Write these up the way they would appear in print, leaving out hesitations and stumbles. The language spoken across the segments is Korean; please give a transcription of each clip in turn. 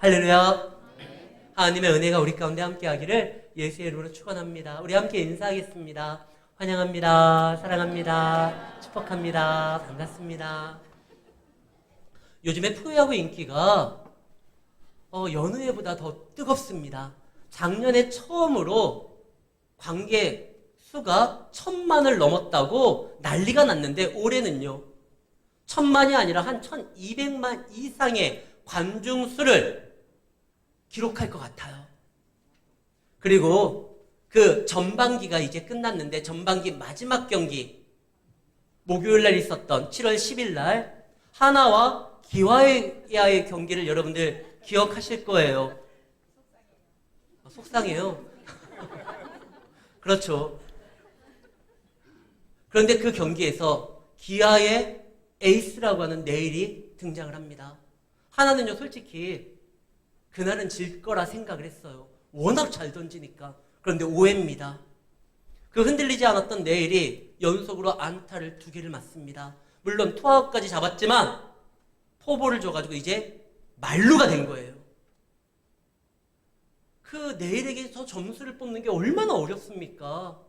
할렐루야. 하나님의 은혜가 우리 가운데 함께하기를 예수의 이름으로 축원합니다. 우리 함께 인사하겠습니다. 환영합니다. 사랑합니다. 축복합니다. 반갑습니다. 요즘에 프로야구 인기가 여느 해보다 더 뜨겁습니다. 작년에 처음으로 관객 수가 1000만을 넘었다고 난리가 났는데 올해는요 1000만이 아니라 한 1200만 이상의 관중 수를 기록할 것 같아요. 그리고 그 전반기가 이제 끝났는데 전반기 마지막 경기 목요일 날 있었던 7월 10일 날 하나와 기아의 경기를 여러분들 기억하실 거예요. 속상해요. 그렇죠. 그런데 그 경기에서 기아의 에이스라고 하는 네일이 등장을 합니다. 하나는요 솔직히 그날은 질 거라 생각을 했어요. 워낙 잘 던지니까. 그런데 오해입니다. 그 흔들리지 않았던 네일이 연속으로 안타를 2개를 맞습니다. 물론 투아웃까지 잡았지만 포볼을 줘가지고 이제 만루가 된 거예요. 그 네일에게서 점수를 뽑는 게 얼마나 어렵습니까?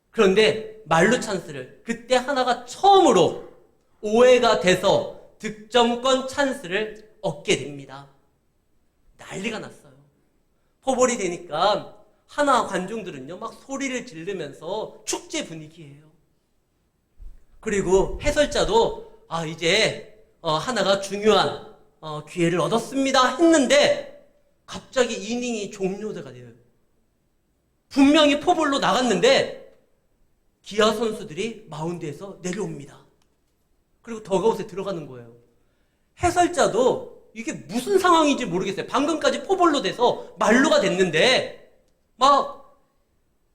그런데 만루 찬스를 그때 하나가 처음으로 오해가 돼서 득점권 찬스를 얻게 됩니다. 난리가 났어요. 포볼이 되니까 하나 관중들은요 막 소리를 지르면서 축제 분위기예요. 그리고 해설자도 이제 하나가 중요한 기회를 얻었습니다 했는데 갑자기 이닝이 종료가 돼요. 분명히 포볼로 나갔는데 기아 선수들이 마운드에서 내려옵니다. 그리고 더그아웃에 들어가는 거예요. 해설자도 이게 무슨 상황인지 모르겠어요. 방금까지 포볼로 돼서 만루가 됐는데 막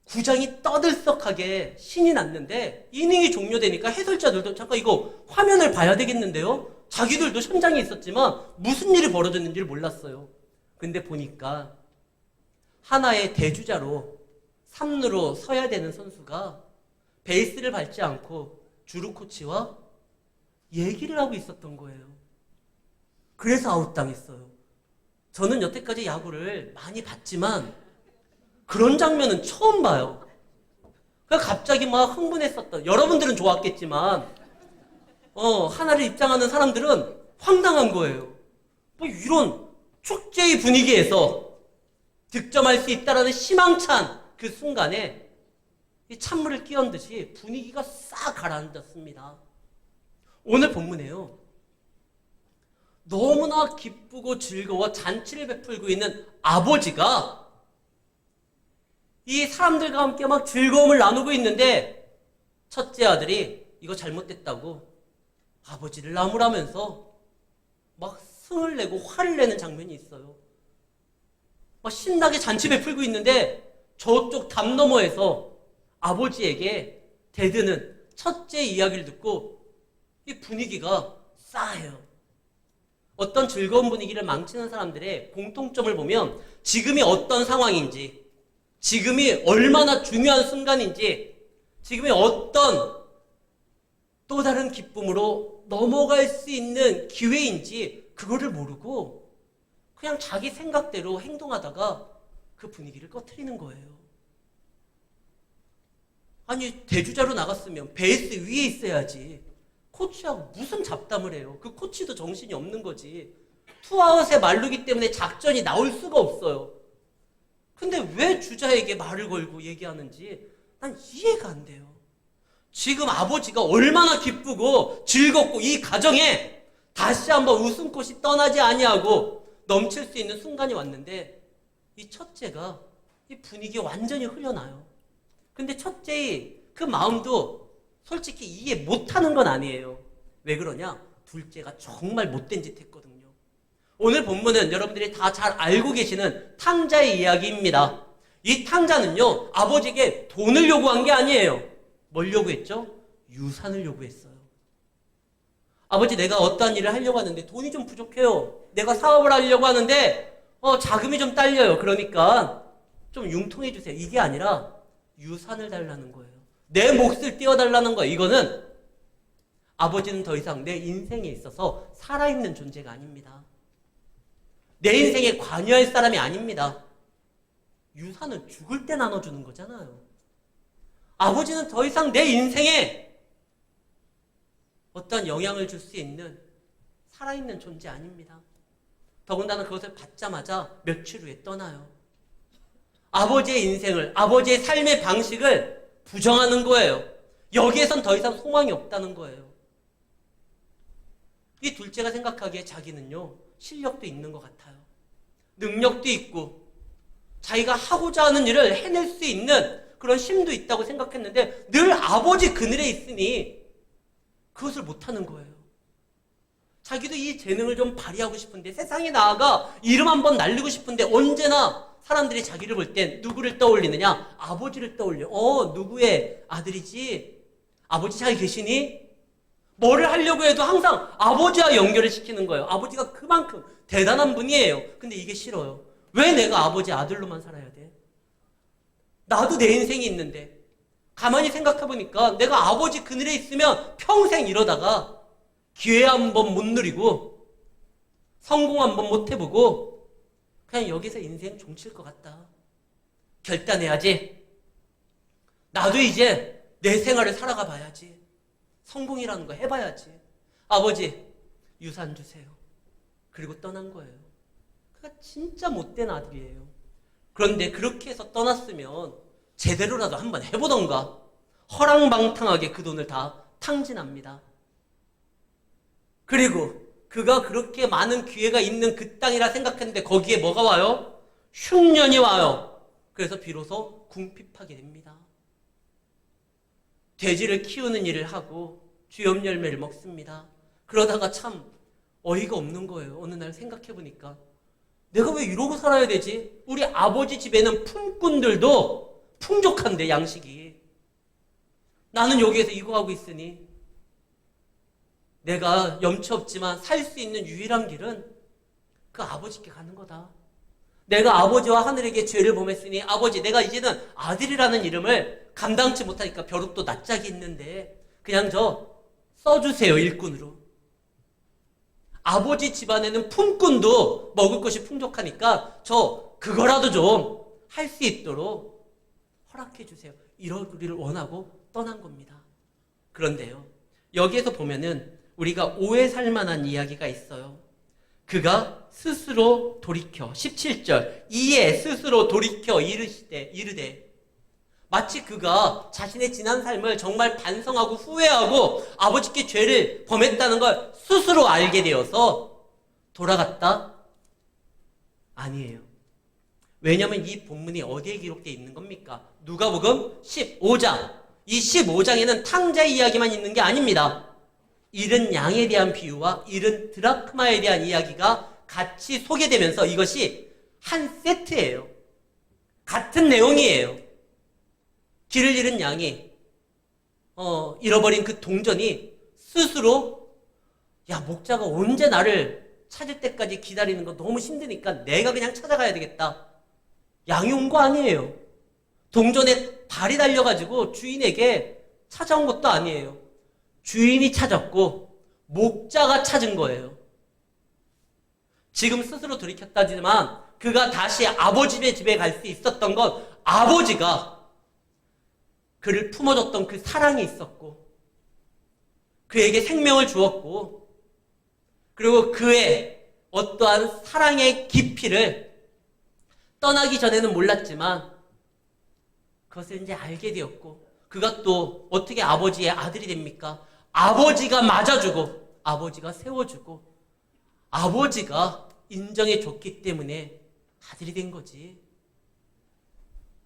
구장이 떠들썩하게 신이 났는데 이닝이 종료되니까 해설자들도 잠깐 이거 화면을 봐야 되겠는데요. 자기들도 현장에 있었지만 무슨 일이 벌어졌는지를 몰랐어요. 근데 보니까 하나의 대주자로 3루로 서야 되는 선수가 베이스를 밟지 않고 주루 코치와 얘기를 하고 있었던 거예요. 그래서 아웃당했어요. 저는 여태까지 야구를 많이 봤지만 그런 장면은 처음 봐요. 그러니까 갑자기 막 흥분했었던, 여러분들은 좋았겠지만 하나를 입장하는 사람들은 황당한 거예요. 뭐 이런 축제의 분위기에서 득점할 수 있다라는 희망찬 그 순간에 이 찬물을 끼얹듯이 분위기가 싹 가라앉았습니다. 오늘 본문에요. 너무나 기쁘고 즐거워 잔치를 베풀고 있는 아버지가 이 사람들과 함께 막 즐거움을 나누고 있는데 첫째 아들이 이거 잘못됐다고 아버지를 나무라면서 막 승을 내고 화를 내는 장면이 있어요. 막 신나게 잔치 베풀고 있는데 저쪽 담 너머에서 아버지에게 대드는 첫째 이야기를 듣고 이 분위기가 싸해요. 어떤 즐거운 분위기를 망치는 사람들의 공통점을 보면 지금이 어떤 상황인지, 지금이 얼마나 중요한 순간인지, 지금이 어떤 또 다른 기쁨으로 넘어갈 수 있는 기회인지 그거를 모르고 그냥 자기 생각대로 행동하다가 그 분위기를 꺼트리는 거예요. 아니 대주자로 나갔으면 베이스 위에 있어야지. 코치하고 무슨 잡담을 해요. 그 코치도 정신이 없는 거지. 투아웃에 만루기 때문에 작전이 나올 수가 없어요. 근데 왜 주자에게 말을 걸고 얘기하는지 난 이해가 안 돼요. 지금 아버지가 얼마나 기쁘고 즐겁고 이 가정에 다시 한번 웃음꽃이 떠나지 아니하고 넘칠 수 있는 순간이 왔는데 이 첫째가 이 분위기에 완전히 흘려나요. 근데 첫째의 그 마음도 솔직히 이해 못하는 건 아니에요. 왜 그러냐? 둘째가 정말 못된 짓 했거든요. 오늘 본문은 여러분들이 다 잘 알고 계시는 탕자의 이야기입니다. 이 탕자는요 아버지에게 돈을 요구한 게 아니에요. 뭘 요구했죠? 유산을 요구했어요. 아버지 내가 어떠한 일을 하려고 하는데 돈이 좀 부족해요. 내가 사업을 하려고 하는데 자금이 좀 딸려요. 그러니까 좀 융통해 주세요. 이게 아니라 유산을 달라는 거예요. 내 몫을 띄워달라는 거예요. 이거는 아버지는 더 이상 내 인생에 있어서 살아있는 존재가 아닙니다. 내 인생에 관여할 사람이 아닙니다. 유산은 죽을 때 나눠주는 거잖아요. 아버지는 더 이상 내 인생에 어떤 영향을 줄 수 있는 살아있는 존재 아닙니다. 더군다나 그것을 받자마자 며칠 후에 떠나요. 아버지의 인생을, 아버지의 삶의 방식을 부정하는 거예요. 여기에선 더 이상 소망이 없다는 거예요. 이 둘째가 생각하기에 자기는요, 실력도 있는 것 같아요. 능력도 있고 자기가 하고자 하는 일을 해낼 수 있는 그런 힘도 있다고 생각했는데 늘 아버지 그늘에 있으니 그것을 못하는 거예요. 자기도 이 재능을 좀 발휘하고 싶은데, 세상에 나아가 이름 한번 날리고 싶은데, 언제나 사람들이 자기를 볼 땐 누구를 떠올리느냐? 아버지를 떠올려. 누구의 아들이지? 아버지 잘 계시니? 뭐를 하려고 해도 항상 아버지와 연결을 시키는 거예요. 아버지가 그만큼 대단한 분이에요. 근데 이게 싫어요. 왜 내가 아버지 아들로만 살아야 돼? 나도 내 인생이 있는데. 가만히 생각해보니까 내가 아버지 그늘에 있으면 평생 이러다가 기회 한 번 못 누리고 성공 한 번 못 해보고 그냥 여기서 인생 종칠 것 같다. 결단해야지. 나도 이제 내 생활을 살아가 봐야지. 성공이라는 거 해봐야지. 아버지, 유산 주세요. 그리고 떠난 거예요. 그가 진짜 못된 아들이에요. 그런데 그렇게 해서 떠났으면 제대로라도 한번 해보던가. 허랑방탕하게 그 돈을 다 탕진합니다. 그리고 그가 그렇게 많은 기회가 있는 그 땅이라 생각했는데 거기에 뭐가 와요? 흉년이 와요. 그래서 비로소 궁핍하게 됩니다. 돼지를 키우는 일을 하고 주염 열매를 먹습니다. 그러다가 참 어이가 없는 거예요. 어느 날 생각해보니까 내가 왜 이러고 살아야 되지? 우리 아버지 집에는 품꾼들도 풍족한데 양식이. 나는 여기에서 이거 하고 있으니 내가 염치 없지만 살 수 있는 유일한 길은 그 아버지께 가는 거다. 내가 아버지와 하늘에게 죄를 범했으니 아버지, 내가 이제는 아들이라는 이름을 감당치 못하니까 벼룩도 낯짝이 있는데 그냥 저 써주세요, 일꾼으로. 아버지 집안에는 품꾼도 먹을 것이 풍족하니까 저 그거라도 좀 할 수 있도록 허락해 주세요. 이러기를 원하고 떠난 겁니다. 그런데요, 여기에서 보면은 우리가 오해 살 만한 이야기가 있어요. 그가 스스로 돌이켜, 17절, 이에 스스로 돌이켜 이르되 마치 그가 자신의 지난 삶을 정말 반성하고 후회하고 아버지께 죄를 범했다는 걸 스스로 알게 되어서 돌아갔다? 아니에요. 왜냐하면 이 본문이 어디에 기록되어 있는 겁니까? 누가복음 15장. 이 15장에는 탕자 이야기만 있는 게 아닙니다. 잃은 양에 대한 비유와 잃은 드라크마에 대한 이야기가 같이 소개되면서 이것이 한 세트예요. 같은 내용이에요. 길을 잃은 양이 잃어버린 그 동전이 스스로 야, 목자가 언제 나를 찾을 때까지 기다리는 거 너무 힘드니까 내가 그냥 찾아가야 되겠다. 양이 온 거 아니에요. 동전에 발이 달려가지고 주인에게 찾아온 것도 아니에요. 주인이 찾았고 목자가 찾은 거예요. 지금 스스로 돌이켰다지만 그가 다시 아버지의 집에 갈 수 있었던 건 아버지가 그를 품어줬던 그 사랑이 있었고 그에게 생명을 주었고 그리고 그의 어떠한 사랑의 깊이를 떠나기 전에는 몰랐지만 그것을 이제 알게 되었고 그가 또 어떻게 아버지의 아들이 됩니까? 아버지가 맞아주고 아버지가 세워주고 아버지가 인정해줬기 때문에 아들이 된 거지.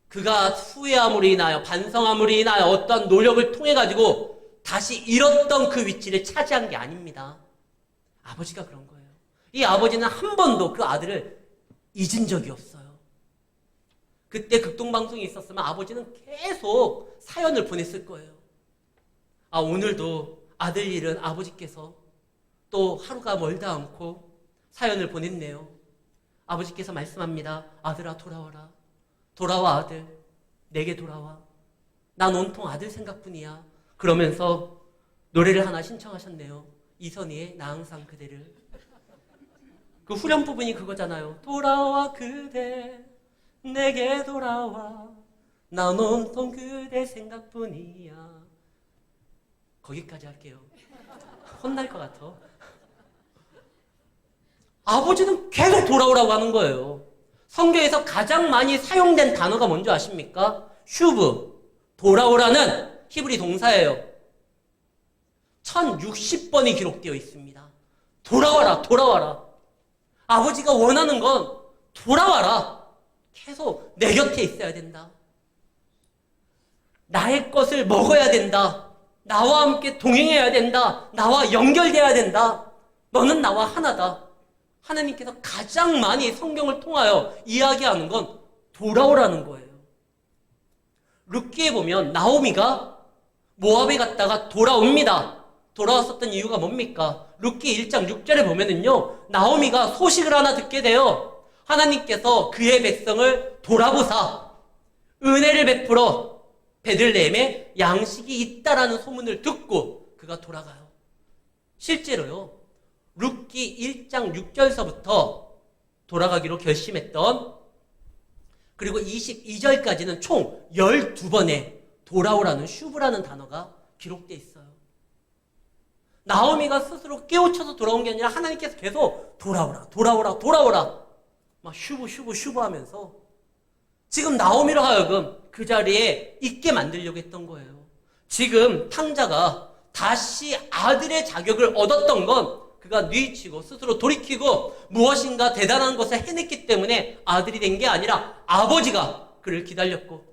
그가 후회함으로 인하여 반성함으로 인하여 어떤 노력을 통해 가지고 다시 잃었던 그 위치를 차지한 게 아닙니다. 아버지가 그런 거예요. 이 아버지는 한 번도 그 아들을 잊은 적이 없어요. 그때 극동방송이 있었으면 아버지는 계속 사연을 보냈을 거예요. 오늘도 아들 잃은 아버지께서 또 하루가 멀다 않고 사연을 보냈네요. 아버지께서 말씀합니다. 아들아, 돌아와라. 돌아와, 아들. 내게 돌아와. 난 온통 아들 생각뿐이야. 그러면서 노래를 하나 신청하셨네요. 이선희의 나 항상 그대를. 그 후렴 부분이 그거잖아요. 돌아와 그대 내게 돌아와 난 온통 그대 생각뿐이야. 거기까지 할게요. 혼날 것 같아. 아버지는 계속 돌아오라고 하는 거예요. 성경에서 가장 많이 사용된 단어가 뭔지 아십니까? 슈브, 돌아오라는 히브리 동사예요. 1060번이 기록되어 있습니다. 돌아와라, 돌아와라. 아버지가 원하는 건 돌아와라. 계속 내 곁에 있어야 된다. 나의 것을 먹어야 된다. 나와 함께 동행해야 된다. 나와 연결돼야 된다. 너는 나와 하나다. 하나님께서 가장 많이 성경을 통하여 이야기하는 건 돌아오라는 거예요. 룻기에 보면 나오미가 모압에 갔다가 돌아옵니다. 돌아왔었던 이유가 뭡니까? 룻기 1장 6절에 보면은요, 나오미가 소식을 하나 듣게 돼요. 하나님께서 그의 백성을 돌아보사 은혜를 베풀어 베들레헴에 양식이 있다라는 소문을 듣고 그가 돌아가요. 실제로요, 룻기 1장 6절서부터 돌아가기로 결심했던, 그리고 22절까지는 총 12번의 돌아오라는 슈브라는 단어가 기록되어 있어요. 나오미가 스스로 깨우쳐서 돌아온 게 아니라 하나님께서 계속 돌아오라, 돌아오라, 돌아오라 막 슈브 하면서 지금 나오미로 하여금 그 자리에 있게 만들려고 했던 거예요. 지금 탕자가 다시 아들의 자격을 얻었던 건 그가 뉘치고 스스로 돌이키고 무엇인가 대단한 것을 해냈기 때문에 아들이 된 게 아니라 아버지가 그를 기다렸고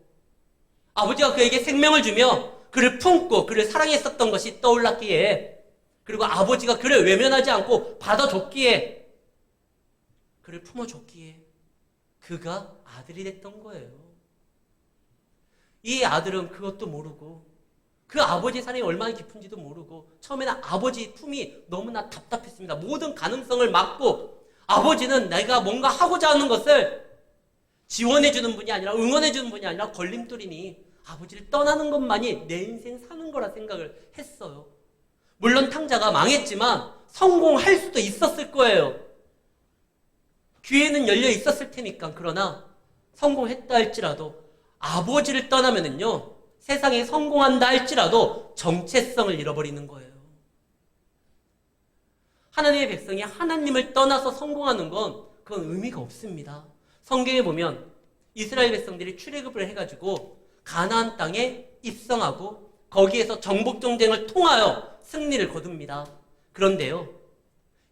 아버지가 그에게 생명을 주며 그를 품고 그를 사랑했었던 것이 떠올랐기에, 그리고 아버지가 그를 외면하지 않고 받아줬기에, 그를 품어줬기에 그가 아들이 됐던 거예요. 이 아들은 그것도 모르고 그 아버지의 사랑이 얼마나 깊은지도 모르고 처음에는 아버지 품이 너무나 답답했습니다. 모든 가능성을 막고 아버지는 내가 뭔가 하고자 하는 것을 지원해주는 분이 아니라 응원해주는 분이 아니라 걸림돌이니 아버지를 떠나는 것만이 내 인생 사는 거라 생각을 했어요. 물론 탕자가 망했지만 성공할 수도 있었을 거예요. 기회는 열려 있었을 테니까. 그러나 성공했다 할지라도 아버지를 떠나면은요, 세상에 성공한다 할지라도 정체성을 잃어버리는 거예요. 하나님의 백성이 하나님을 떠나서 성공하는 건 그건 의미가 없습니다. 성경에 보면 이스라엘 백성들이 출애굽을 해가지고 가나안 땅에 입성하고 거기에서 정복 전쟁을 통하여 승리를 거둡니다. 그런데요,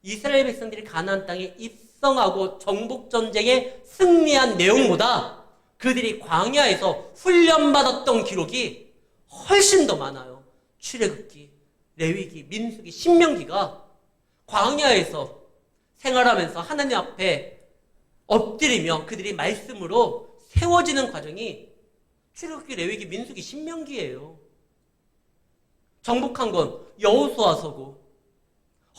이스라엘 백성들이 가나안 땅에 입성하고 정복 전쟁에 승리한 내용보다 그들이 광야에서 훈련받았던 기록이 훨씬 더 많아요. 출애굽기, 레위기, 민수기, 신명기가 광야에서 생활하면서 하나님 앞에 엎드리며 그들이 말씀으로 세워지는 과정이 출애굽기, 레위기, 민수기, 신명기예요. 정복한 건 여호수아서고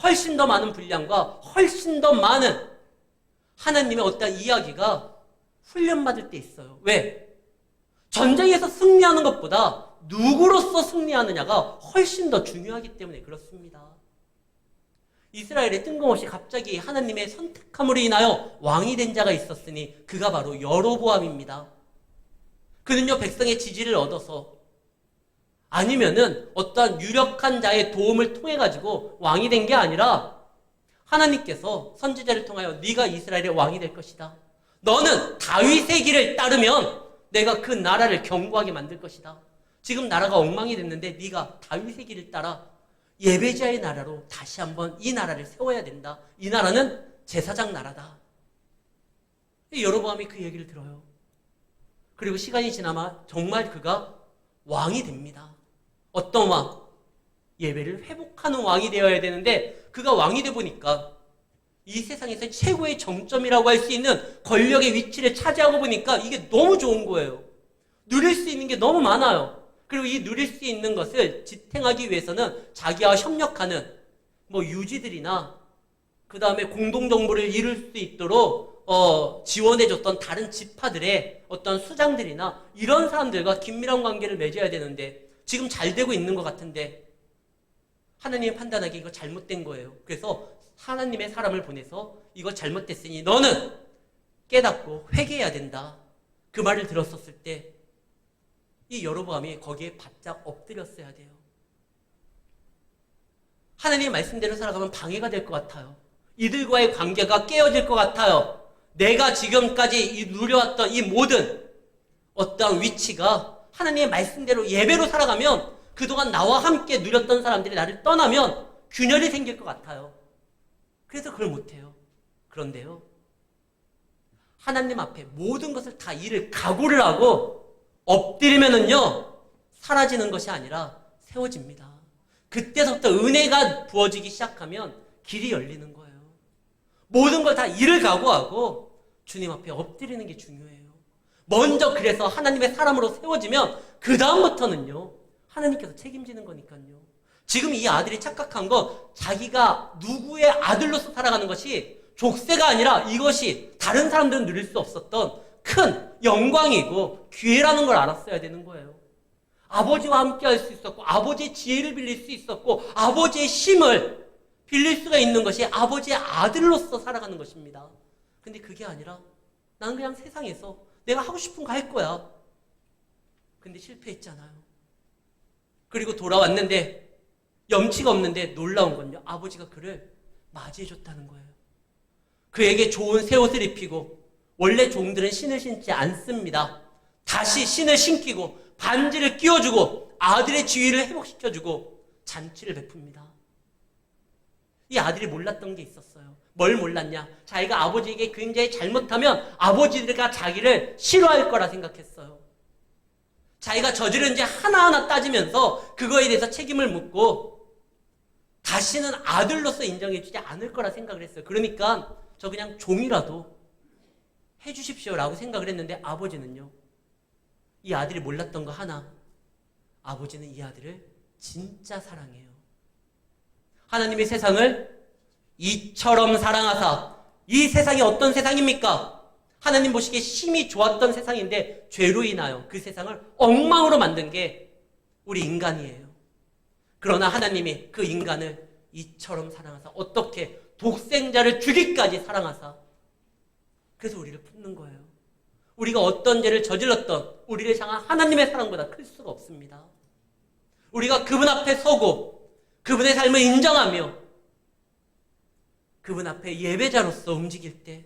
훨씬 더 많은 분량과 훨씬 더 많은 하나님의 어떤 이야기가 훈련받을 때 있어요. 왜? 전쟁에서 승리하는 것보다 누구로서 승리하느냐가 훨씬 더 중요하기 때문에 그렇습니다. 이스라엘에 뜬금없이 갑자기 하나님의 선택함으로 인하여 왕이 된 자가 있었으니 그가 바로 여로보암입니다. 그는요, 백성의 지지를 얻어서 아니면은 어떠한 유력한 자의 도움을 통해 가지고 왕이 된 게 아니라 하나님께서 선지자를 통하여 네가 이스라엘의 왕이 될 것이다. 너는 다윗의 길을 따르면 내가 그 나라를 견고하게 만들 것이다. 지금 나라가 엉망이 됐는데 네가 다윗의 길을 따라 예배자의 나라로 다시 한번 이 나라를 세워야 된다. 이 나라는 제사장 나라다. 여로보암이 그 얘기를 들어요. 그리고 시간이 지나마 정말 그가 왕이 됩니다. 어떤 왕? 예배를 회복하는 왕이 되어야 되는데 그가 왕이 돼 보니까 이 세상에서 최고의 정점이라고 할 수 있는 권력의 위치를 차지하고 보니까 이게 너무 좋은 거예요. 누릴 수 있는 게 너무 많아요. 그리고 이 누릴 수 있는 것을 지탱하기 위해서는 자기와 협력하는 유지들이나 그 다음에 공동정부를 이룰 수 있도록 지원해줬던 다른 지파들의 어떤 수장들이나 이런 사람들과 긴밀한 관계를 맺어야 되는데 지금 잘 되고 있는 것 같은데 하나님이 판단하기에 이거 잘못된 거예요. 그래서 하나님의 사람을 보내서 이거 잘못됐으니 너는 깨닫고 회개해야 된다. 그 말을 들었었을 때 이 여로보암이 거기에 바짝 엎드렸어야 돼요. 하나님의 말씀대로 살아가면 방해가 될 것 같아요. 이들과의 관계가 깨어질 것 같아요. 내가 지금까지 누려왔던 이 모든 어떠한 위치가 하나님의 말씀대로 예배로 살아가면 그동안 나와 함께 누렸던 사람들이 나를 떠나면 균열이 생길 것 같아요. 그래서 그걸 못해요. 그런데요, 하나님 앞에 모든 것을 다 일을 각오를 하고 엎드리면은요, 사라지는 것이 아니라 세워집니다. 그때서부터 은혜가 부어지기 시작하면 길이 열리는 거예요. 모든 걸 다 일을 각오하고 주님 앞에 엎드리는 게 중요해요. 먼저 그래서 하나님의 사람으로 세워지면 그 다음부터는요, 하나님께서 책임지는 거니까요. 지금 이 아들이 착각한 건 자기가 누구의 아들로서 살아가는 것이 족쇄가 아니라 이것이 다른 사람들은 누릴 수 없었던 큰 영광이고 기회라는 걸 알았어야 되는 거예요. 아버지와 함께 할 수 있었고 아버지의 지혜를 빌릴 수 있었고 아버지의 힘을 빌릴 수가 있는 것이 아버지의 아들로서 살아가는 것입니다. 근데 그게 아니라 나는 그냥 세상에서 내가 하고 싶은 거 할 거야. 근데 실패했잖아요. 그리고 돌아왔는데 염치가 없는데 놀라운 건요, 아버지가 그를 맞이해줬다는 거예요. 그에게 좋은 새 옷을 입히고, 원래 종들은 신을 신지 않습니다. 다시 신을 신기고 반지를 끼워주고 아들의 지위를 회복시켜주고 잔치를 베풉니다. 이 아들이 몰랐던 게 있었어요. 뭘 몰랐냐? 자기가 아버지에게 굉장히 잘못하면 아버지가 자기를 싫어할 거라 생각했어요. 자기가 저지른 죄 하나하나 따지면서 그거에 대해서 책임을 묻고 다시는 아들로서 인정해주지 않을 거라 생각을 했어요. 그러니까 저 그냥 종이라도 해주십시오라고 생각을 했는데 아버지는요, 이 아들이 몰랐던 거 하나, 아버지는 이 아들을 진짜 사랑해요. 하나님의 세상을 이처럼 사랑하사, 이 세상이 어떤 세상입니까? 하나님 보시기에 심히 좋았던 세상인데 죄로 인하여 그 세상을 엉망으로 만든 게 우리 인간이에요. 그러나 하나님이 그 인간을 이처럼 사랑하사, 어떻게 독생자를 주기까지 사랑하사, 그래서 우리를 품는 거예요. 우리가 어떤 죄를 저질렀던 우리를 향한 하나님의 사랑보다 클 수가 없습니다. 우리가 그분 앞에 서고 그분의 삶을 인정하며 그분 앞에 예배자로서 움직일 때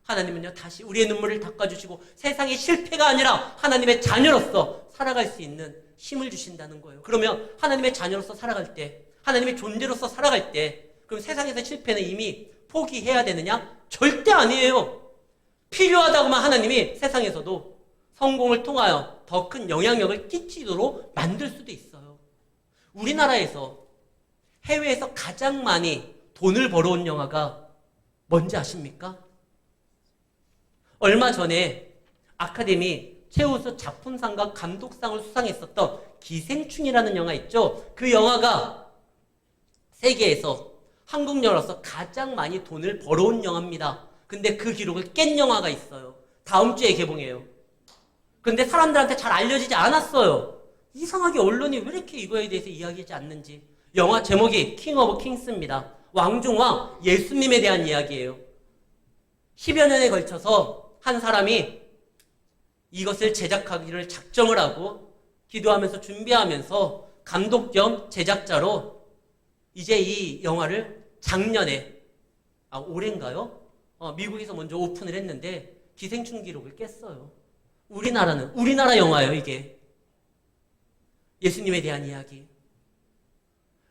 하나님은요, 다시 우리의 눈물을 닦아주시고 세상의 실패가 아니라 하나님의 자녀로서 살아갈 수 있는 힘을 주신다는 거예요. 그러면 하나님의 자녀로서 살아갈 때, 하나님의 존재로서 살아갈 때, 그럼 세상에서 실패는 이미 포기해야 되느냐? 절대 아니에요. 필요하다고만 하나님이 세상에서도 성공을 통하여 더 큰 영향력을 끼치도록 만들 수도 있어요. 우리나라에서 해외에서 가장 많이 돈을 벌어온 영화가 뭔지 아십니까? 얼마 전에 아카데미 최우수 작품상과 감독상을 수상했었던 기생충이라는 영화 있죠? 그 영화가 세계에서 한국 영화로서 가장 많이 돈을 벌어온 영화입니다. 근데 그 기록을 깬 영화가 있어요. 다음 주에 개봉해요. 근데 사람들한테 잘 알려지지 않았어요. 이상하게 언론이 왜 이렇게 이거에 대해서 이야기하지 않는지. 영화 제목이 킹 오브 킹스입니다. 왕중왕 예수님에 대한 이야기예요. 10여 년에 걸쳐서 한 사람이 이것을 제작하기를 작정을 하고 기도하면서 준비하면서 감독 겸 제작자로 이제 이 영화를 작년에, 올해인가요? 미국에서 먼저 오픈을 했는데 기생충 기록을 깼어요. 우리나라 영화예요, 이게. 예수님에 대한 이야기.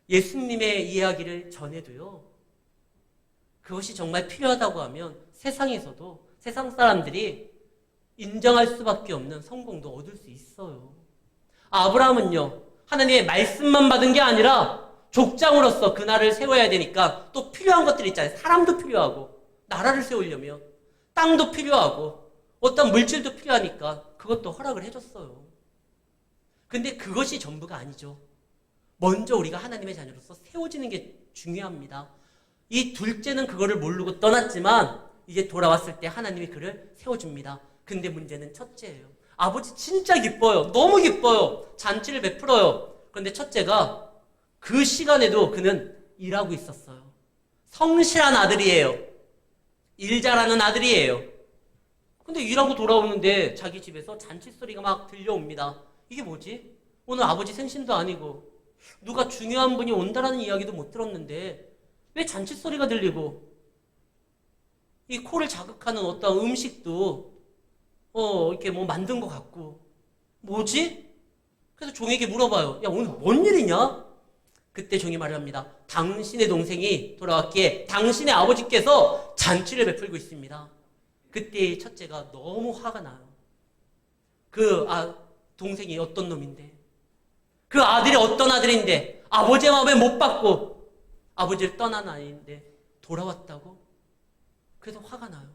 예수님의 이야기를 전해도요, 그것이 정말 필요하다고 하면 세상에서도 세상 사람들이 인정할 수밖에 없는 성공도 얻을 수 있어요. 아브라함은요, 하나님의 말씀만 받은 게 아니라 족장으로서 그 나라를 세워야 되니까 또 필요한 것들이 있잖아요. 사람도 필요하고, 나라를 세우려면 땅도 필요하고 어떤 물질도 필요하니까 그것도 허락을 해줬어요. 근데 그것이 전부가 아니죠. 먼저 우리가 하나님의 자녀로서 세워지는 게 중요합니다. 이 둘째는 그거를 모르고 떠났지만 이제 돌아왔을 때 하나님이 그를 세워줍니다. 근데 문제는 첫째예요. 아버지 진짜 기뻐요. 너무 기뻐요. 잔치를 베풀어요. 그런데 첫째가 그 시간에도 그는 일하고 있었어요. 성실한 아들이에요. 일 잘하는 아들이에요. 근데 일하고 돌아오는데 자기 집에서 잔칫소리가 막 들려옵니다. 이게 뭐지? 오늘 아버지 생신도 아니고 누가 중요한 분이 온다라는 이야기도 못 들었는데 왜 잔칫소리가 들리고 이 코를 자극하는 어떤 음식도 이렇게 뭐 만든 것 같고 뭐지? 그래서 종에게 물어봐요. 야, 오늘 뭔 일이냐? 그때 종이 말합니다. 당신의 동생이 돌아왔기에 당신의 아버지께서 잔치를 베풀고 있습니다. 그때 첫째가 너무 화가 나요. 동생이 어떤 놈인데, 그 아들이 어떤 아들인데, 아버지의 마음에 못 받고 아버지를 떠난 아이인데 돌아왔다고? 그래서 화가 나요.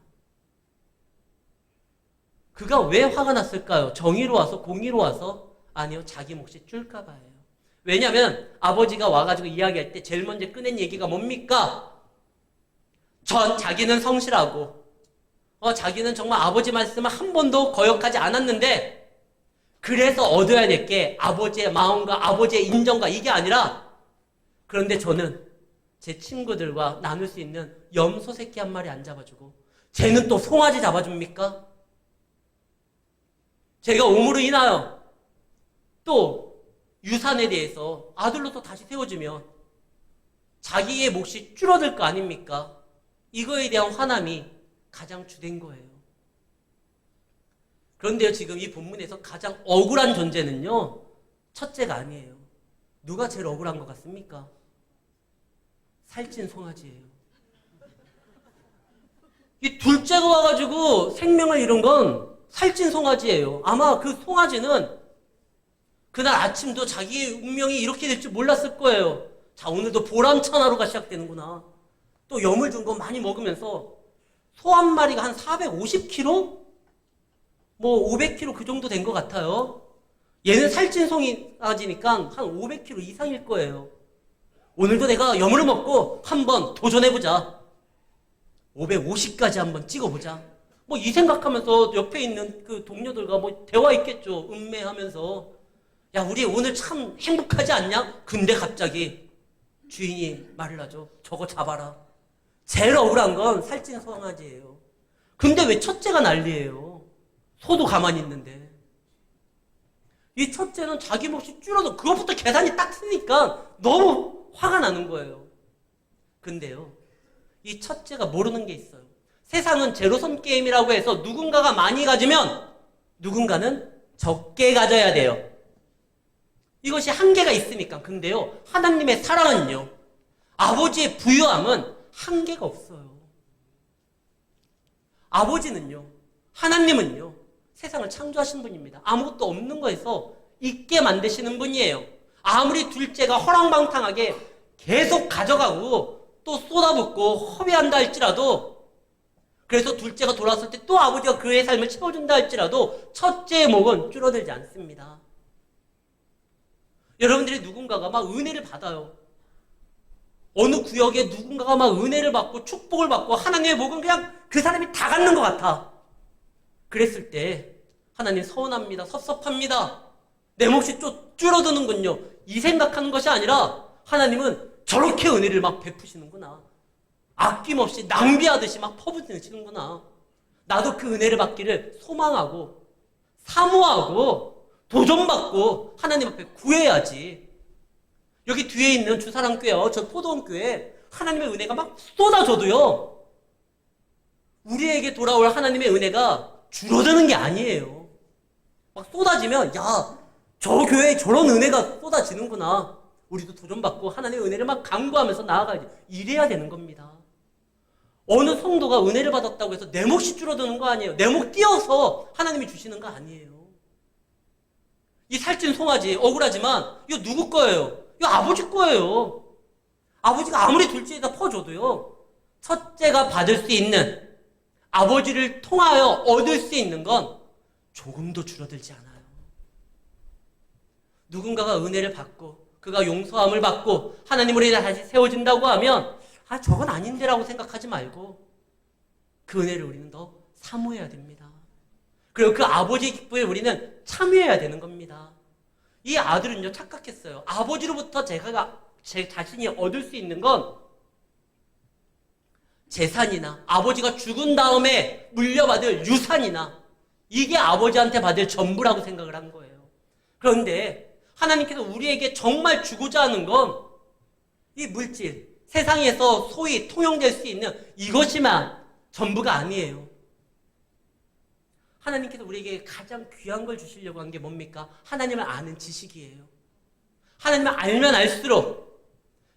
그가 왜 화가 났을까요? 정의로 와서, 공의로 와서? 아니요, 자기 몫이 줄까 봐요. 왜냐하면 아버지가 와가지고 이야기할 때 제일 먼저 꺼낸 얘기가 뭡니까? 자기는 성실하고 자기는 정말 아버지 말씀을 한 번도 거역하지 않았는데 그래서 얻어야 될 게 아버지의 마음과 아버지의 인정과 이게 아니라 그런데 저는 제 친구들과 나눌 수 있는 염소 새끼 한 마리 안 잡아주고 쟤는 또 송아지 잡아줍니까? 제가 오물을 인하여 또 유산에 대해서 아들로서 다시 세워주면 자기의 몫이 줄어들 거 아닙니까? 이거에 대한 화남이 가장 주된 거예요. 그런데요, 지금 이 본문에서 가장 억울한 존재는요, 첫째가 아니에요. 누가 제일 억울한 것 같습니까? 살찐 송아지예요. 이 둘째가 와가지고 생명을 잃은 건 살찐 송아지예요. 아마 그 송아지는 그날 아침도 자기의 운명이 이렇게 될 줄 몰랐을 거예요. 자, 오늘도 보람찬 하루가 시작되는구나. 또 염을 준 거 많이 먹으면서 소 한 마리가 한 450kg? 뭐 500kg 그 정도 된 것 같아요. 얘는 살찐 송아지니까 한 500kg 이상일 거예요. 오늘도 내가 염을 먹고 한번 도전해보자. 550까지 한번 찍어보자. 뭐 이 생각하면서 옆에 있는 그 동료들과 뭐 대화했겠죠. 음매하면서. 야, 우리 오늘 참 행복하지 않냐? 근데 갑자기 주인이 말을 하죠. 저거 잡아라. 제일 억울한 건 살찐 송아지예요. 근데 왜 첫째가 난리예요? 소도 가만히 있는데. 이 첫째는 자기 몫이 줄어도 그것부터 계산이 딱 쓰니까 너무 화가 나는 거예요. 근데요, 이 첫째가 모르는 게 있어요. 세상은 제로섬 게임이라고 해서 누군가가 많이 가지면 누군가는 적게 가져야 돼요. 이것이 한계가 있으니까. 근데요, 하나님의 사랑은요, 아버지의 부유함은 한계가 없어요. 아버지는요, 하나님은요, 세상을 창조하신 분입니다. 아무것도 없는 거에서 있게 만드시는 분이에요. 아무리 둘째가 허랑방탕하게 계속 가져가고 또 쏟아붓고 허비한다 할지라도, 그래서 둘째가 돌아왔을 때 또 아버지가 그의 삶을 채워준다 할지라도 첫째의 몫은 줄어들지 않습니다. 여러분들이 누군가가 막 은혜를 받아요. 어느 구역에 누군가가 막 은혜를 받고 축복을 받고 하나님의 복은 그냥 그 사람이 다 갖는 것 같아. 그랬을 때 하나님 서운합니다. 섭섭합니다. 내 몫이 좀 줄어드는군요. 이 생각하는 것이 아니라 하나님은 저렇게 은혜를 막 베푸시는구나. 아낌없이 낭비하듯이 막 퍼부으시는구나. 나도 그 은혜를 받기를 소망하고 사모하고 도전받고 하나님 앞에 구해야지. 여기 뒤에 있는 주사랑교회와 저 포도원교회 하나님의 은혜가 막 쏟아져도요, 우리에게 돌아올 하나님의 은혜가 줄어드는 게 아니에요. 막 쏟아지면 야, 저 교회에 저런 은혜가 쏟아지는구나. 우리도 도전받고 하나님의 은혜를 막 간구하면서 나아가야지. 이래야 되는 겁니다. 어느 성도가 은혜를 받았다고 해서 내 몫이 줄어드는 거 아니에요. 내 몫 띄어서 하나님이 주시는 거 아니에요. 이 살찐 송아지 억울하지만 이거 누구 거예요? 이거 아버지 거예요. 아버지가 아무리 둘째에다 퍼줘도요, 첫째가 받을 수 있는, 아버지를 통하여 얻을 수 있는 건 조금도 줄어들지 않아요. 누군가가 은혜를 받고 그가 용서함을 받고 하나님으로 인해 다시 세워진다고 하면 저건 아닌데라고 생각하지 말고 그 은혜를 우리는 더 사모해야 됩니다. 그리고 그 아버지의 기쁨에 우리는 참여해야 되는 겁니다. 이 아들은요, 착각했어요. 아버지로부터 제 자신이 얻을 수 있는 건 재산이나 아버지가 죽은 다음에 물려받을 유산이나 이게 아버지한테 받을 전부라고 생각을 한 거예요. 그런데 하나님께서 우리에게 정말 주고자 하는 건 이 물질, 세상에서 소위 통용될 수 있는 이것이만 전부가 아니에요. 하나님께서 우리에게 가장 귀한 걸 주시려고 한 게 뭡니까? 하나님을 아는 지식이에요. 하나님을 알면 알수록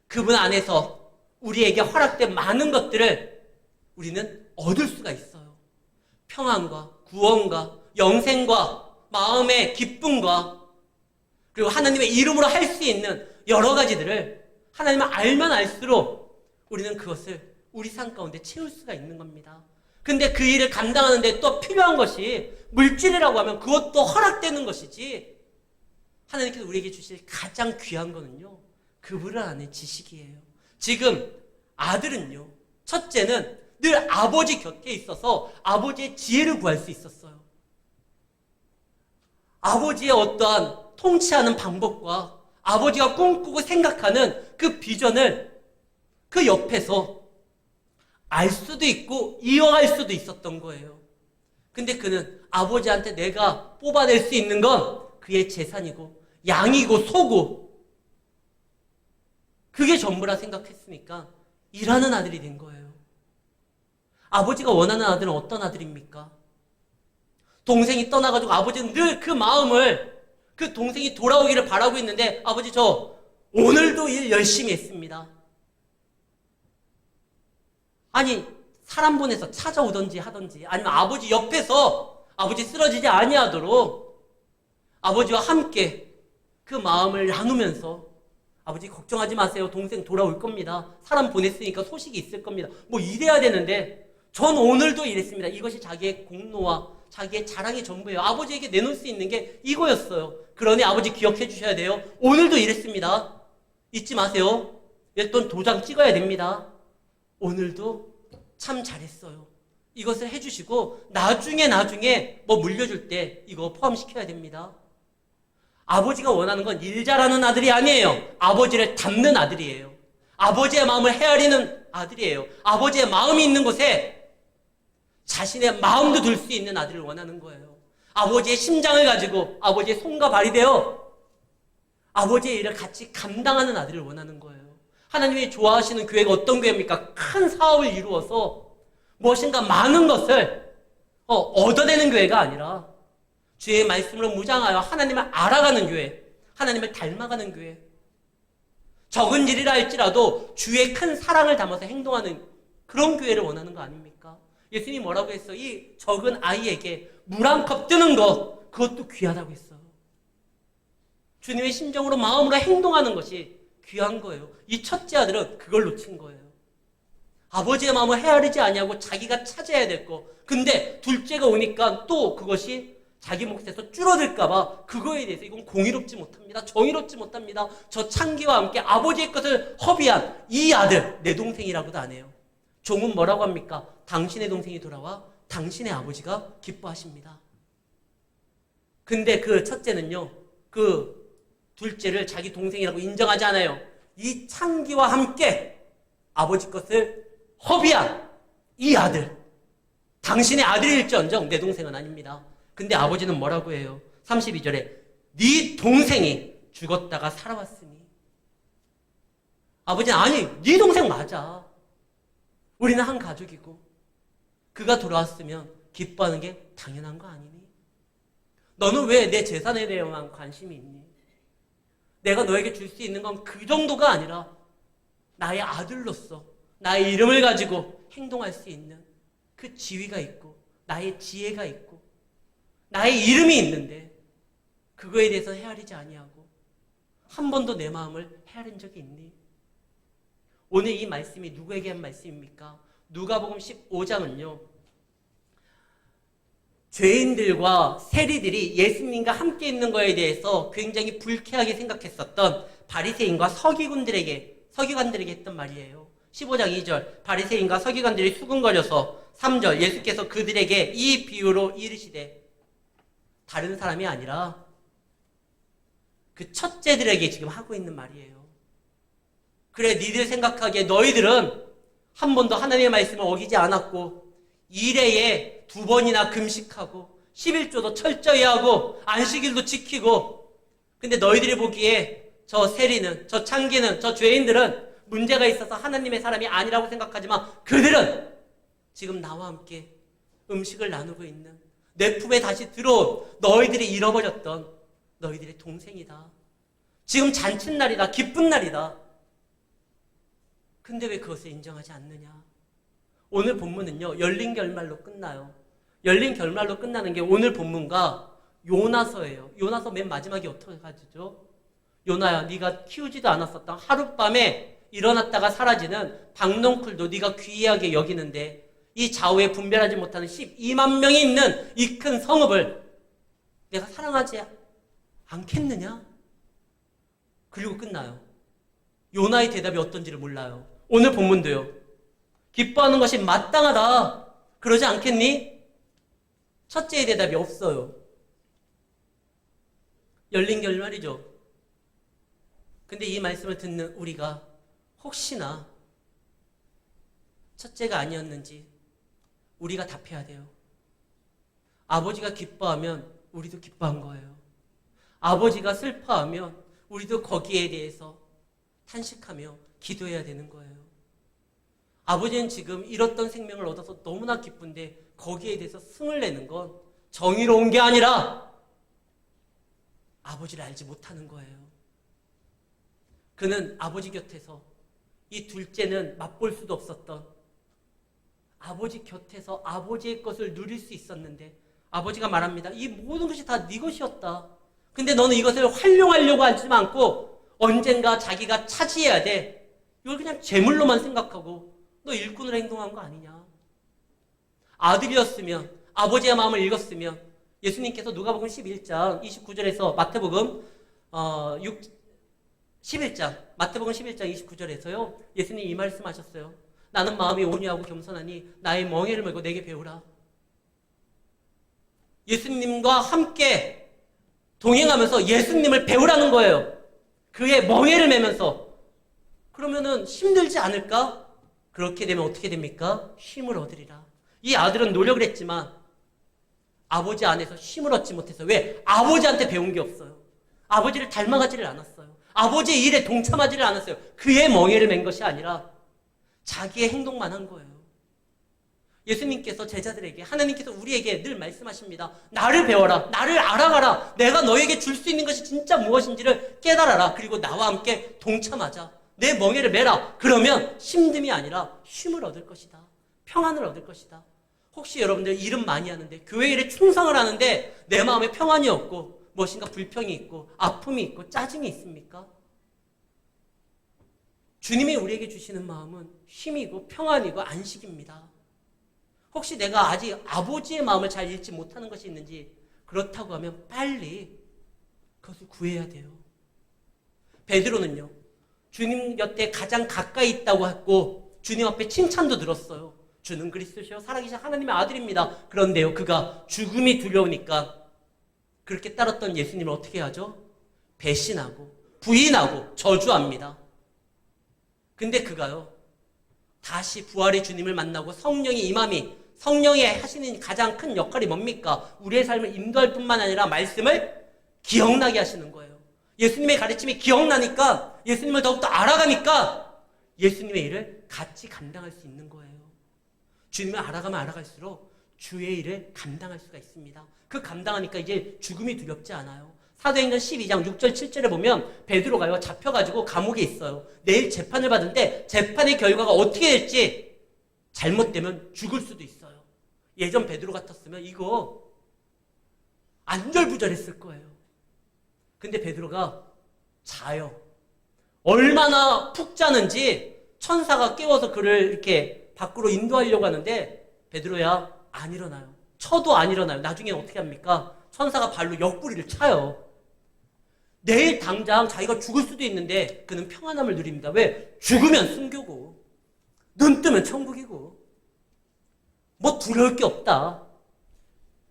그분 안에서 우리에게 허락된 많은 것들을 우리는 얻을 수가 있어요. 평안과 구원과 영생과 마음의 기쁨과 그리고 하나님의 이름으로 할 수 있는 여러 가지들을 하나님을 알면 알수록 우리는 그것을 우리 삶 가운데 채울 수가 있는 겁니다. 근데 그 일을 감당하는데 또 필요한 것이 물질이라고 하면 그것도 허락되는 것이지, 하나님께서 우리에게 주실 가장 귀한 거는요, 그분을 아는 지식이에요. 지금 아들은요, 첫째는 늘 아버지 곁에 있어서 아버지의 지혜를 구할 수 있었어요. 아버지의 어떠한 통치하는 방법과 아버지가 꿈꾸고 생각하는 그 비전을 그 옆에서 알 수도 있고 이어갈 수도 있었던 거예요. 근데 그는 아버지한테 내가 뽑아낼 수 있는 건 그의 재산이고 양이고 소고 그게 전부라 생각했으니까 일하는 아들이 된 거예요. 아버지가 원하는 아들은 어떤 아들입니까? 동생이 떠나가지고 아버지는 늘 그 마음을, 그 동생이 돌아오기를 바라고 있는데, 아버지 저 오늘도 일 열심히 했습니다. 아니 사람 보내서 찾아오든지 하든지, 아니면 아버지 옆에서 아버지 쓰러지지 아니하도록 아버지와 함께 그 마음을 나누면서, 아버지 걱정하지 마세요, 동생 돌아올 겁니다, 사람 보냈으니까 소식이 있을 겁니다, 뭐 이래야 되는데 전 오늘도 이랬습니다. 이것이 자기의 공로와 자기의 자랑의 전부예요. 아버지에게 내놓을 수 있는 게 이거였어요. 그러니 아버지 기억해 주셔야 돼요. 오늘도 이랬습니다. 잊지 마세요. 또 도장 찍어야 됩니다. 오늘도 참 잘했어요. 이것을 해주시고 나중에 뭐 물려줄 때 이거 포함시켜야 됩니다. 아버지가 원하는 건 일 잘하는 아들이 아니에요. 아버지를 닮는 아들이에요. 아버지의 마음을 헤아리는 아들이에요. 아버지의 마음이 있는 곳에 자신의 마음도 둘 수 있는 아들을 원하는 거예요. 아버지의 심장을 가지고 아버지의 손과 발이 되어 아버지의 일을 같이 감당하는 아들을 원하는 거예요. 하나님이 좋아하시는 교회가 어떤 교회입니까? 큰 사업을 이루어서 무엇인가 많은 것을 얻어내는 교회가 아니라 주의 말씀으로 무장하여 하나님을 알아가는 교회, 하나님을 닮아가는 교회, 적은 일이라 할지라도 주의 큰 사랑을 담아서 행동하는 그런 교회를 원하는 거 아닙니까? 예수님이 뭐라고 했어? 이 적은 아이에게 물 한 컵 뜨는 거, 그것도 귀하다고 했어요. 주님의 심정으로 마음으로 행동하는 것이 귀한 거예요. 이 첫째 아들은 그걸 놓친 거예요. 아버지의 마음을 헤아리지 아니하고 자기가 찾아야 될 거. 근데 둘째가 오니까 또 그것이 자기 몫에서 줄어들까봐 그거에 대해서 이건 공의롭지 못합니다, 정의롭지 못합니다, 저 창기와 함께 아버지의 것을 허비한 이 아들, 내 동생이라고도 안 해요. 종은 뭐라고 합니까? 당신의 동생이 돌아와 당신의 아버지가 기뻐하십니다. 근데 그 첫째는요, 그 둘째를 자기 동생이라고 인정하지 않아요. 이 창기와 함께 아버지 것을 허비한 이 아들, 당신의 아들일지언정 내 동생은 아닙니다. 근데 아버지는 뭐라고 해요? 32절에 네 동생이 죽었다가 살아왔으니. 아버지는 아니, 네 동생 맞아, 우리는 한 가족이고 그가 돌아왔으면 기뻐하는 게 당연한 거 아니니? 너는 왜 내 재산에 대해만 관심이 있니? 내가 너에게 줄 수 있는 건 그 정도가 아니라 나의 아들로서 나의 이름을 가지고 행동할 수 있는 그 지위가 있고 나의 지혜가 있고 나의 이름이 있는데 그거에 대해서 헤아리지 아니하고 한 번도 내 마음을 헤아린 적이 있니? 오늘 이 말씀이 누구에게 한 말씀입니까? 누가복음 15장은요, 죄인들과 세리들이 예수님과 함께 있는 것에 대해서 굉장히 불쾌하게 생각했었던 바리새인과 서기관들에게 했던 말이에요. 15장 2절, 바리새인과 서기관들이 수군거려서 3절, 예수께서 그들에게 이 비유로 이르시되, 다른 사람이 아니라 그 첫째들에게 지금 하고 있는 말이에요. 그래, 니들 생각하기에 너희들은 한 번도 하나님의 말씀을 어기지 않았고 1회에 2번이나 금식하고 11조도 철저히 하고 안식일도 지키고, 근데 너희들이 보기에 저 세리는, 저 창기는, 저 죄인들은 문제가 있어서 하나님의 사람이 아니라고 생각하지만 그들은 지금 나와 함께 음식을 나누고 있는, 내 품에 다시 들어온 너희들이 잃어버렸던 너희들의 동생이다. 지금 잔칫날이다. 기쁜 날이다. 근데 왜 그것을 인정하지 않느냐? 오늘 본문은요, 열린 결말로 끝나요. 열린 결말로 끝나는 게 오늘 본문과 요나서예요. 요나서 맨 마지막에 어떻게 가지죠? 요나야, 네가 키우지도 않았었던 하룻밤에 일어났다가 사라지는 박넝쿨도 네가 귀하게 여기는데 이 좌우에 분별하지 못하는 12만 명이 있는 이 큰 성읍을 내가 사랑하지 않겠느냐? 그리고 끝나요. 요나의 대답이 어떤지를 몰라요. 오늘 본문도요. 기뻐하는 것이 마땅하다. 그러지 않겠니? 첫째의 대답이 없어요. 열린 결말이죠. 근데 이 말씀을 듣는 우리가 혹시나 첫째가 아니었는지 우리가 답해야 돼요. 아버지가 기뻐하면 우리도 기뻐한 거예요. 아버지가 슬퍼하면 우리도 거기에 대해서 탄식하며 기도해야 되는 거예요. 아버지는 지금 잃었던 생명을 얻어서 너무나 기쁜데 거기에 대해서 승을 내는 건 정의로운 게 아니라 아버지를 알지 못하는 거예요. 그는 아버지 곁에서, 이 둘째는 맛볼 수도 없었던 아버지 곁에서 아버지의 것을 누릴 수 있었는데 아버지가 말합니다. 이 모든 것이 다 네 것이었다. 근데 너는 이것을 활용하려고 하지 않고 언젠가 자기가 차지해야 돼. 이걸 그냥 재물로만 생각하고 너 일꾼으로 행동한 거 아니냐. 아들이었으면, 아버지의 마음을 읽었으면 예수님께서 누가복음 11장 29절에서 마태복음 11장 마태복음 11장 29절에서요. 예수님이 이 말씀하셨어요. 나는 마음이 온유하고 겸손하니 나의 멍에를 메고 내게 배우라. 예수님과 함께 동행하면서 예수님을 배우라는 거예요. 그의 멍에를 메면서. 그러면은 힘들지 않을까? 그렇게 되면 어떻게 됩니까? 힘을 얻으리라. 이 아들은 노력을 했지만 아버지 안에서 힘을 얻지 못해서, 왜? 아버지한테 배운 게 없어요. 아버지를 닮아가지를 않았어요. 아버지의 일에 동참하지를 않았어요. 그의 멍에를 맨 것이 아니라 자기의 행동만 한 거예요. 예수님께서 제자들에게, 하나님께서 우리에게 늘 말씀하십니다. 나를 배워라. 나를 알아가라. 내가 너에게 줄 수 있는 것이 진짜 무엇인지를 깨달아라. 그리고 나와 함께 동참하자. 내 멍에를 메라. 그러면 힘듦이 아니라 쉼을 얻을 것이다. 평안을 얻을 것이다. 혹시 여러분들 일은 많이 하는데, 교회 일에 충성을 하는데 내 마음에 평안이 없고 무엇인가 불평이 있고 아픔이 있고 짜증이 있습니까? 주님이 우리에게 주시는 마음은 힘이고 평안이고 안식입니다. 혹시 내가 아직 아버지의 마음을 잘 읽지 못하는 것이 있는지, 그렇다고 하면 빨리 그것을 구해야 돼요. 베드로는요, 주님 곁에 가장 가까이 있다고 했고 주님 앞에 칭찬도 들었어요. 주는 그리스도시요 살아계신 하나님의 아들입니다. 그런데요, 그가 죽음이 두려우니까 그렇게 따랐던 예수님을 어떻게 하죠? 배신하고 부인하고 저주합니다. 근데 그가요, 다시 부활의 주님을 만나고 성령이 임함이, 성령이 하시는 가장 큰 역할이 뭡니까? 우리의 삶을 인도할 뿐만 아니라 말씀을 기억나게 하시는 거예요. 예수님의 가르침이 기억나니까, 예수님을 더욱더 알아가니까 예수님의 일을 같이 감당할 수 있는 거예요. 주님을 알아가면 알아갈수록 주의 일을 감당할 수가 있습니다. 그 감당하니까 이제 죽음이 두렵지 않아요. 사도행전 12장 6절 7절에 보면 베드로가요, 잡혀가지고 감옥에 있어요. 내일 재판을 받는데 재판의 결과가 어떻게 될지, 잘못되면 죽을 수도 있어요. 예전 베드로 같았으면 이거 안절부절했을 거예요. 근데 베드로가 자요. 얼마나 푹 자는지 천사가 깨워서 그를 이렇게 밖으로 인도하려고 하는데 베드로야 안 일어나요. 쳐도 안 일어나요. 나중에 어떻게 합니까? 천사가 발로 옆구리를 차요. 내일 당장 자기가 죽을 수도 있는데 그는 평안함을 누립니다. 왜? 죽으면 순교고 눈 뜨면 천국이고 뭐 두려울 게 없다.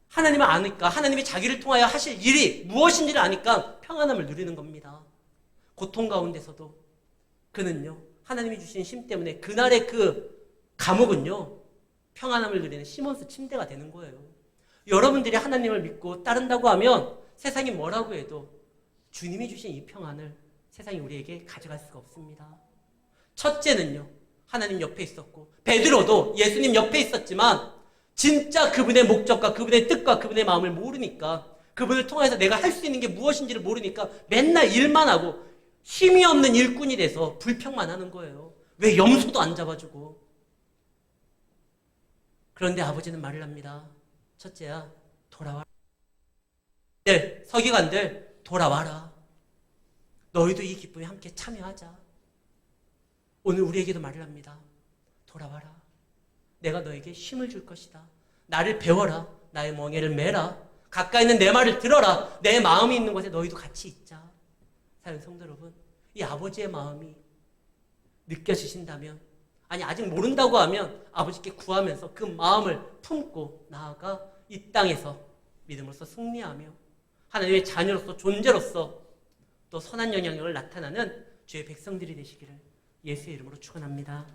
하나님을 아니까, 하나님이 자기를 통하여 하실 일이 무엇인지를 아니까 평안함을 누리는 겁니다. 고통 가운데서도 그는요, 하나님이 주신 힘 때문에 그날의 그 감옥은요, 평안함을 누리는 시몬스 침대가 되는 거예요. 여러분들이 하나님을 믿고 따른다고 하면 세상이 뭐라고 해도 주님이 주신 이 평안을 세상이 우리에게 가져갈 수가 없습니다. 첫째는요, 하나님 옆에 있었고, 베드로도 예수님 옆에 있었지만 진짜 그분의 목적과 그분의 뜻과 그분의 마음을 모르니까, 그분을 통해서 내가 할 수 있는 게 무엇인지를 모르니까 맨날 일만 하고 힘이 없는 일꾼이 돼서 불평만 하는 거예요. 왜 염소도 안 잡아주고. 그런데 아버지는 말을 합니다. 첫째야, 돌아와라. 서기관들, 돌아와라. 너희도 이 기쁨에 함께 참여하자. 오늘 우리에게도 말을 합니다. 돌아와라. 내가 너에게 힘을 줄 것이다. 나를 배워라. 나의 멍에를 매라. 가까이 있는 내 말을 들어라. 내 마음이 있는 곳에 너희도 같이 있자. 사랑하는 성도 여러분, 이 아버지의 마음이 느껴지신다면, 아니 아직 모른다고 하면 아버지께 구하면서 그 마음을 품고 나아가 이 땅에서 믿음으로써 승리하며 하나님의 자녀로서, 존재로서 또 선한 영향력을 나타나는 주의 백성들이 되시기를 예수의 이름으로 축원합니다.